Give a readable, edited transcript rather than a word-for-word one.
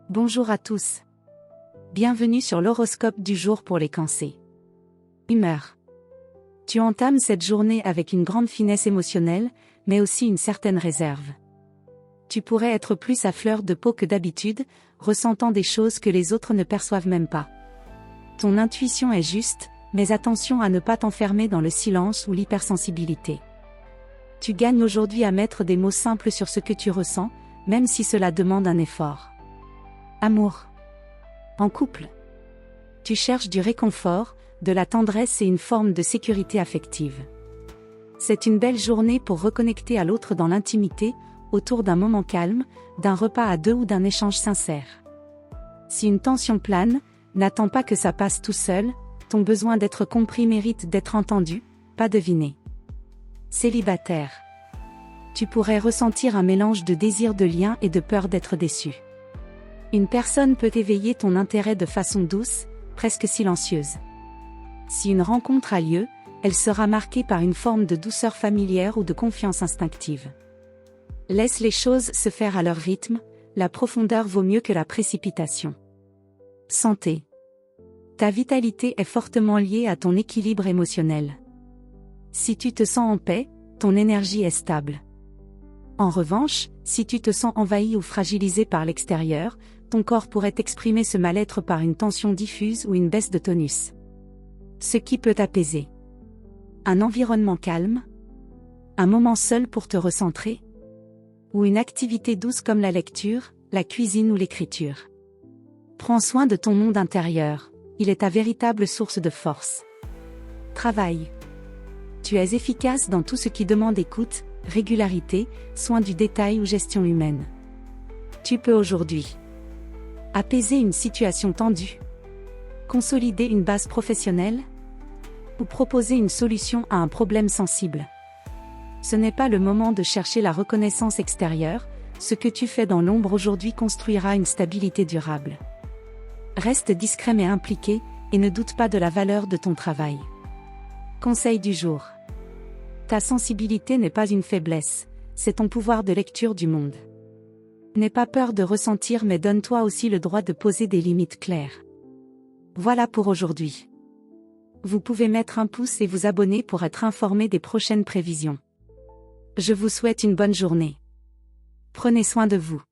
Bonjour à tous. Bienvenue sur l'horoscope du jour pour les Cancers. Humeur. Tu entames cette journée avec une grande finesse émotionnelle, mais aussi une certaine réserve. Tu pourrais être plus à fleur de peau que d'habitude, ressentant des choses que les autres ne perçoivent même pas. Ton intuition est juste, mais attention à ne pas t'enfermer dans le silence ou l'hypersensibilité. Tu gagnes aujourd'hui à mettre des mots simples sur ce que tu ressens, même si cela demande un effort. Amour. En couple. Tu cherches du réconfort, de la tendresse et une forme de sécurité affective. C'est une belle journée pour reconnecter à l'autre dans l'intimité, autour d'un moment calme, d'un repas à deux ou d'un échange sincère. Si une tension plane, n'attends pas que ça passe tout seul, ton besoin d'être compris mérite d'être entendu, pas deviné. Célibataire. Tu pourrais ressentir un mélange de désir de lien et de peur d'être déçu. Une personne peut éveiller ton intérêt de façon douce, presque silencieuse. Si une rencontre a lieu, elle sera marquée par une forme de douceur familière ou de confiance instinctive. Laisse les choses se faire à leur rythme, la profondeur vaut mieux que la précipitation. Santé. Ta vitalité est fortement liée à ton équilibre émotionnel. Si tu te sens en paix, ton énergie est stable. En revanche, si tu te sens envahi ou fragilisé par l'extérieur, ton corps pourrait exprimer ce mal-être par une tension diffuse ou une baisse de tonus. Ce qui peut t'apaiser. Un environnement calme, un moment seul pour te recentrer, ou une activité douce comme la lecture, la cuisine ou l'écriture. Prends soin de ton monde intérieur, il est ta véritable source de force. Travail. Tu es efficace dans tout ce qui demande écoute, régularité, soin du détail ou gestion humaine. Tu peux aujourd'hui apaiser une situation tendue, consolider une base professionnelle, ou proposer une solution à un problème sensible. Ce n'est pas le moment de chercher la reconnaissance extérieure, ce que tu fais dans l'ombre aujourd'hui construira une stabilité durable. Reste discret mais impliqué, et ne doute pas de la valeur de ton travail. Conseil du jour. Ta sensibilité n'est pas une faiblesse, c'est ton pouvoir de lecture du monde. N'aie pas peur de ressentir mais donne-toi aussi le droit de poser des limites claires. Voilà pour aujourd'hui. Vous pouvez mettre un pouce et vous abonner pour être informé des prochaines prévisions. Je vous souhaite une bonne journée. Prenez soin de vous.